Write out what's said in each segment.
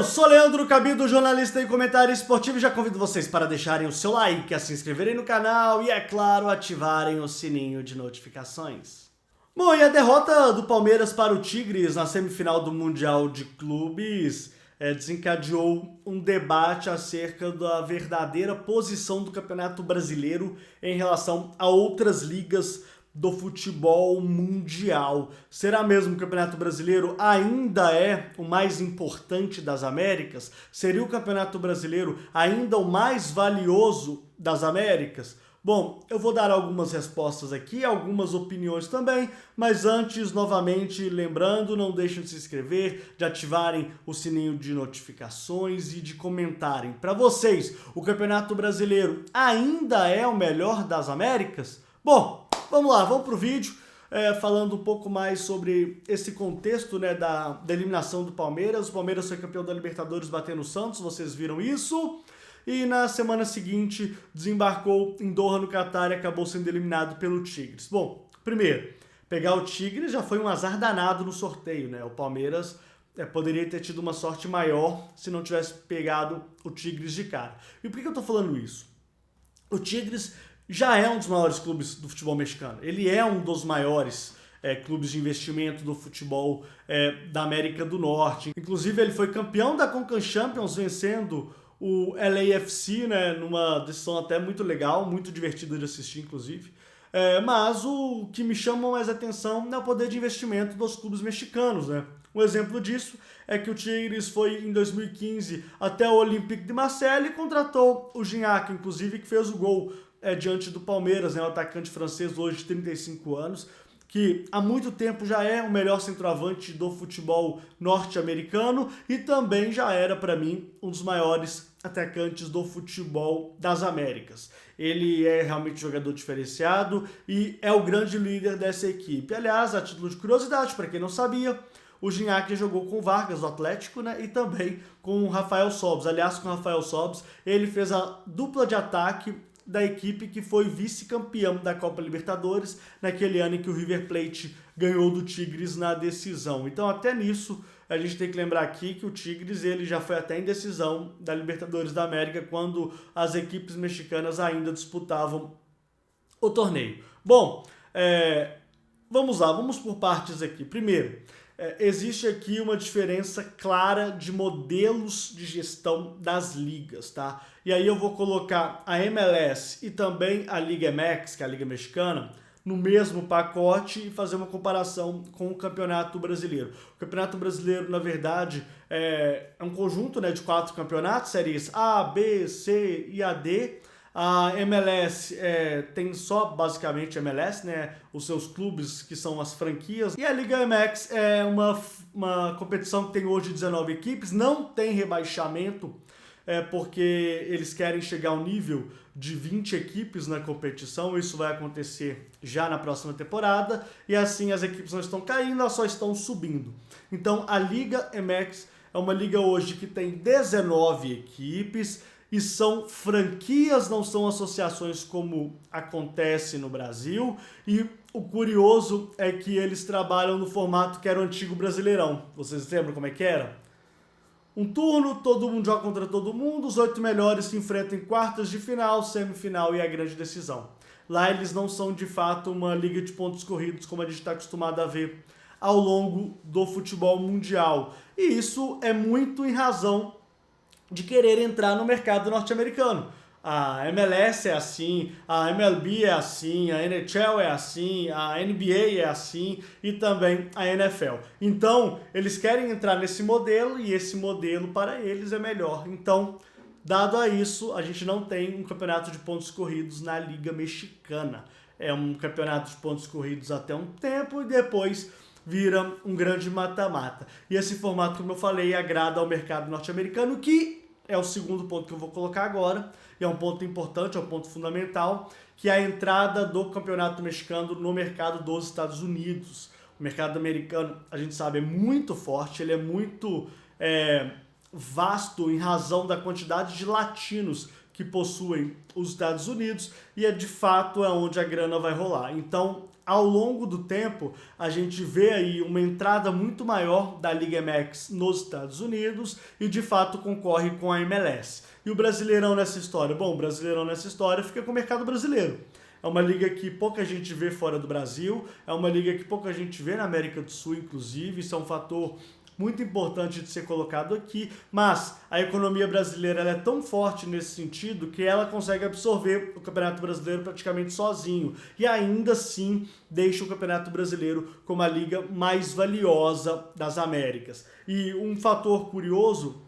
Eu sou Leandro Cabido, jornalista e comentário esportivo, e já convido vocês para deixarem o seu like, a se inscreverem no canal e, é claro, ativarem o sininho de notificações. Bom, e a derrota do Palmeiras para o Tigres na semifinal do Mundial de Clubes desencadeou um debate acerca da verdadeira posição do Campeonato Brasileiro em relação a outras ligas do futebol mundial. Será mesmo que o Campeonato Brasileiro ainda é o mais importante das Américas? Seria o Campeonato Brasileiro ainda o mais valioso das Américas? Bom, eu vou dar algumas respostas aqui, algumas opiniões também, mas antes, novamente, lembrando, não deixem de se inscrever, de ativarem o sininho de notificações e de comentarem. Para vocês, o Campeonato Brasileiro ainda é o melhor das Américas? Bom, vamos lá, vamos para o vídeo, falando um pouco mais sobre esse contexto, da eliminação do Palmeiras. O Palmeiras foi campeão da Libertadores batendo o Santos, vocês viram isso? E na semana seguinte desembarcou em Doha, no Catar, e acabou sendo eliminado pelo Tigres. Bom, primeiro, pegar o Tigres já foi um azar danado no sorteio, O Palmeiras poderia ter tido uma sorte maior se não tivesse pegado o Tigres de cara. E por que eu tô falando isso? O Tigres já é um dos maiores clubes do futebol mexicano. Ele é um dos maiores clubes de investimento do futebol da América do Norte. Inclusive, ele foi campeão da Concacaf Champions, vencendo o LAFC, numa decisão até muito legal, muito divertida de assistir, inclusive. Mas o que me chama mais atenção é o poder de investimento dos clubes mexicanos, Um exemplo disso é que o Tigres foi, em 2015, até o Olympique de Marseille e contratou o Gignac, inclusive, que fez o gol diante do Palmeiras, um atacante francês hoje de 35 anos, que há muito tempo já é o melhor centroavante do futebol norte-americano e também já era, para mim, um dos maiores atacantes do futebol das Américas. Ele é realmente um jogador diferenciado e é o grande líder dessa equipe. Aliás, a título de curiosidade, para quem não sabia, o Gignac jogou com o Vargas, do Atlético, e também com o Rafael Sobis. Aliás, com o Rafael Sobis, ele fez a dupla de ataque da equipe que foi vice-campeão da Copa Libertadores naquele ano em que o River Plate ganhou do Tigres na decisão. Então, até nisso, a gente tem que lembrar aqui que o Tigres ele já foi até em decisão da Libertadores da América quando as equipes mexicanas ainda disputavam o torneio. Bom, vamos lá, vamos por partes aqui. Primeiro, existe aqui uma diferença clara de modelos de gestão das ligas, E aí eu vou colocar a MLS e também a Liga MX, que é a Liga Mexicana, no mesmo pacote e fazer uma comparação com o Campeonato Brasileiro. O Campeonato Brasileiro, na verdade, é um conjunto de 4 campeonatos, séries A, B, C e a D. A MLS tem só basicamente MLS, os seus clubes que são as franquias. E a Liga MX é uma competição que tem hoje 19 equipes, não tem rebaixamento, porque eles querem chegar ao nível de 20 equipes na competição. Isso vai acontecer já na próxima temporada e assim as equipes não estão caindo, elas só estão subindo. Então a Liga MX é uma liga hoje que tem 19 equipes, e são franquias, não são associações como acontece no Brasil. E o curioso é que eles trabalham no formato que era o antigo Brasileirão. Vocês lembram como é que era? Um turno, todo mundo joga contra todo mundo, os 8 melhores se enfrentam em quartas de final, semifinal e a grande decisão. Lá eles não são de fato uma liga de pontos corridos como a gente está acostumado a ver ao longo do futebol mundial. E isso é muito em razão de querer entrar no mercado norte-americano. A MLS é assim, a MLB é assim, a NHL é assim, a NBA é assim e também a NFL. Então, eles querem entrar nesse modelo e esse modelo para eles é melhor. Então, dado a isso, a gente não tem um campeonato de pontos corridos na Liga Mexicana. É um campeonato de pontos corridos até um tempo e depois vira um grande mata-mata. E esse formato, como eu falei, agrada ao mercado norte-americano, que é o segundo ponto que eu vou colocar agora, e é um ponto importante, é um ponto fundamental, que é a entrada do campeonato mexicano no mercado dos Estados Unidos. O mercado americano, a gente sabe, é muito forte, ele é muito vasto em razão da quantidade de latinos que que possuem os Estados Unidos e de fato é onde a grana vai rolar. Então, ao longo do tempo, a gente vê aí uma entrada muito maior da Liga MX nos Estados Unidos e de fato concorre com a MLS. E o Brasileirão nessa história? Bom, o Brasileirão nessa história fica com o mercado brasileiro. É uma liga que pouca gente vê fora do Brasil, é uma liga que pouca gente vê na América do Sul, inclusive, isso é um fator muito importante de ser colocado aqui, mas a economia brasileira ela é tão forte nesse sentido que ela consegue absorver o Campeonato Brasileiro praticamente sozinho e ainda assim deixa o Campeonato Brasileiro como a liga mais valiosa das Américas. E um fator curioso,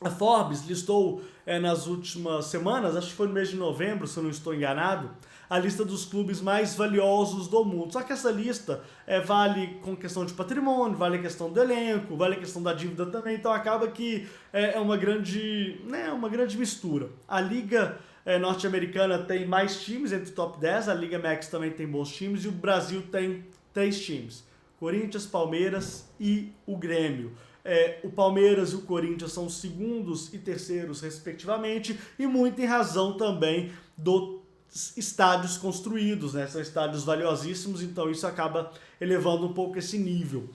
a Forbes listou nas últimas semanas, acho que foi no mês de novembro, se eu não estou enganado, a lista dos clubes mais valiosos do mundo. Só que essa lista vale com questão de patrimônio, vale a questão do elenco, vale a questão da dívida também, então acaba que é uma grande mistura. A Liga norte-americana tem mais times entre o top 10, a Liga MX também tem bons times e o Brasil tem 3 times, Corinthians, Palmeiras e o Grêmio. O Palmeiras e o Corinthians são os segundos e terceiros, respectivamente, e muito em razão também dos estádios construídos, né? São estádios valiosíssimos, então isso acaba elevando um pouco esse nível.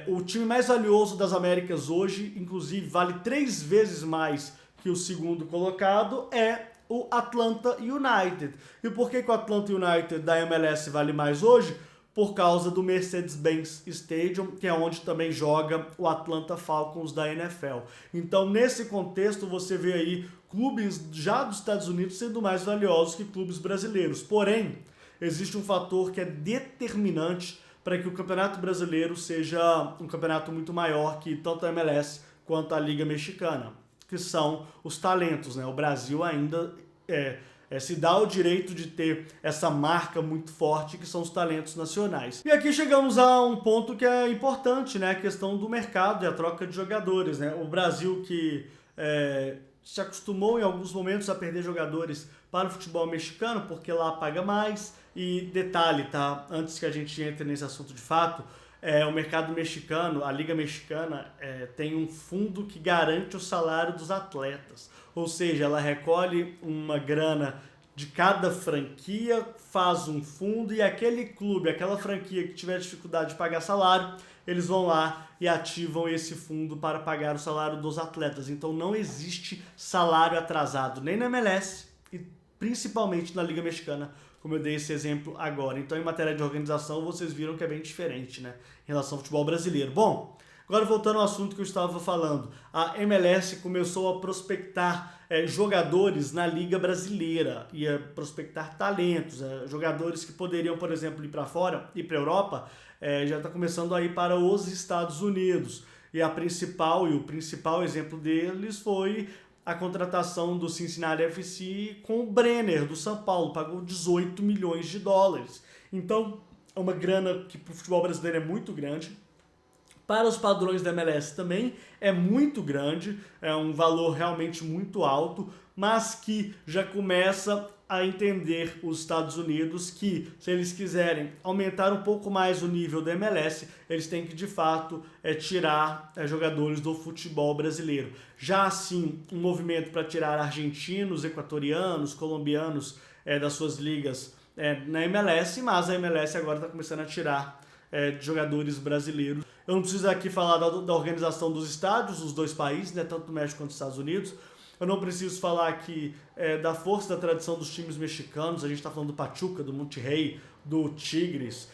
O time mais valioso das Américas hoje, inclusive, vale 3 vezes mais que o segundo colocado, é o Atlanta United. E por que o Atlanta United da MLS vale mais hoje? Por causa do Mercedes-Benz Stadium, que é onde também joga o Atlanta Falcons da NFL. Então, nesse contexto, você vê aí clubes já dos Estados Unidos sendo mais valiosos que clubes brasileiros. Porém, existe um fator que é determinante para que o Campeonato Brasileiro seja um campeonato muito maior que tanto a MLS quanto a Liga Mexicana, que são os talentos, né? O Brasil ainda se dá o direito de ter essa marca muito forte que são os talentos nacionais. E aqui chegamos a um ponto que é importante, né? A questão do mercado e a troca de jogadores, né? O Brasil que se acostumou em alguns momentos a perder jogadores para o futebol mexicano, porque lá paga mais. E detalhe, tá? Antes que a gente entre nesse assunto de fato, o mercado mexicano, a Liga Mexicana, tem um fundo que garante o salário dos atletas. Ou seja, ela recolhe uma grana de cada franquia, faz um fundo e aquele clube, aquela franquia que tiver dificuldade de pagar salário, eles vão lá e ativam esse fundo para pagar o salário dos atletas. Então não existe salário atrasado nem na MLS e principalmente na Liga Mexicana, como eu dei esse exemplo agora. Então, em matéria de organização, vocês viram que é bem diferente, né, em relação ao futebol brasileiro. Bom, agora voltando ao assunto que eu estava falando, a MLS começou a prospectar jogadores na Liga Brasileira, ia prospectar talentos, jogadores que poderiam, por exemplo, ir para fora, ir para a Europa, já está começando a ir para os Estados Unidos. E o principal exemplo deles foi a contratação do Cincinnati FC com o Brenner, do São Paulo, pagou 18 milhões de dólares. Então, é uma grana que para o futebol brasileiro é muito grande. Para os padrões da MLS também é muito grande, é um valor realmente muito alto, mas que já começa a entender os Estados Unidos que, se eles quiserem aumentar um pouco mais o nível da MLS, eles têm que, de fato, tirar jogadores do futebol brasileiro. Já assim, um movimento para tirar argentinos, equatorianos, colombianos das suas ligas na MLS, mas a MLS agora está começando a tirar de jogadores brasileiros. Eu não preciso aqui falar da organização dos estádios, dos dois países, né, tanto do México quanto dos Estados Unidos. Eu não preciso falar aqui da força da tradição dos times mexicanos. A gente está falando do Pachuca, do Monterrey, do Tigres,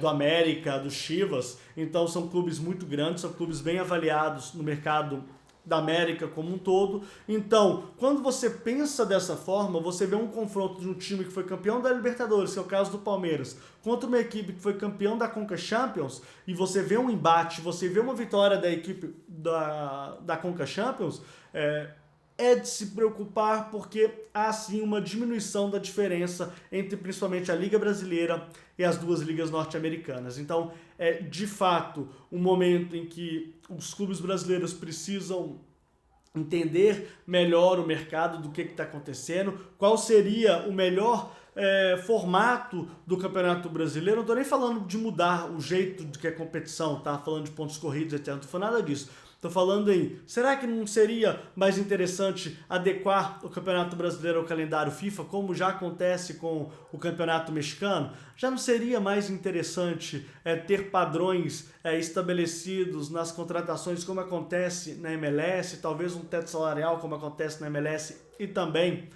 do América, do Chivas. Então são clubes muito grandes, são clubes bem avaliados no mercado da América como um todo. Então, quando você pensa dessa forma, você vê um confronto de um time que foi campeão da Libertadores, que é o caso do Palmeiras, contra uma equipe que foi campeão da Conca Champions, e você vê um embate, você vê uma vitória da equipe da Conca Champions, é de se preocupar porque há sim uma diminuição da diferença entre principalmente a Liga Brasileira e as duas ligas norte-americanas. Então, é de fato um momento em que os clubes brasileiros precisam entender melhor o mercado, do que está acontecendo, qual seria o melhor formato do Campeonato Brasileiro. Não estou nem falando de mudar o jeito de que é competição, tá? Falando de pontos corridos, etc. Não foi nada disso. Tô falando em, será que não seria mais interessante adequar o Campeonato Brasileiro ao calendário FIFA, como já acontece com o Campeonato Mexicano? Já não seria mais interessante ter padrões estabelecidos nas contratações, como acontece na MLS, talvez um teto salarial, como acontece na MLS, e também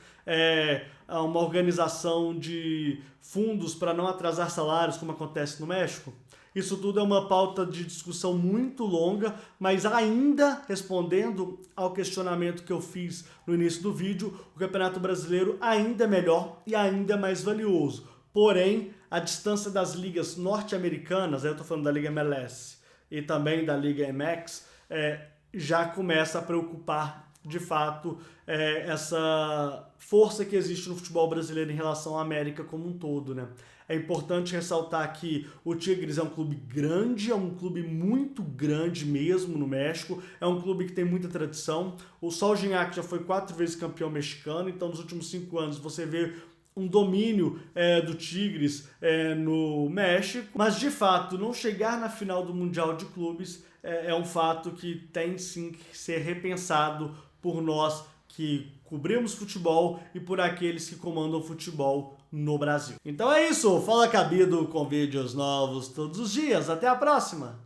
uma organização de fundos para não atrasar salários, como acontece no México? Isso tudo é uma pauta de discussão muito longa, mas ainda respondendo ao questionamento que eu fiz no início do vídeo, o Campeonato Brasileiro ainda é melhor e ainda é mais valioso. Porém, a distância das ligas norte-americanas, eu estou falando da Liga MLS e também da Liga MX, já começa a preocupar de fato essa força que existe no futebol brasileiro em relação à América como um todo, né? É importante ressaltar que o Tigres é um clube grande, é um clube muito grande mesmo no México, é um clube que tem muita tradição. O Sol Gignac já foi 4 vezes campeão mexicano, então nos últimos 5 anos você vê um domínio do Tigres no México, mas de fato não chegar na final do Mundial de Clubes é um fato que tem sim que ser repensado por nós que cobrimos futebol e por aqueles que comandam futebol no Brasil. Então é isso, Fala Cabido com vídeos novos todos os dias. Até a próxima!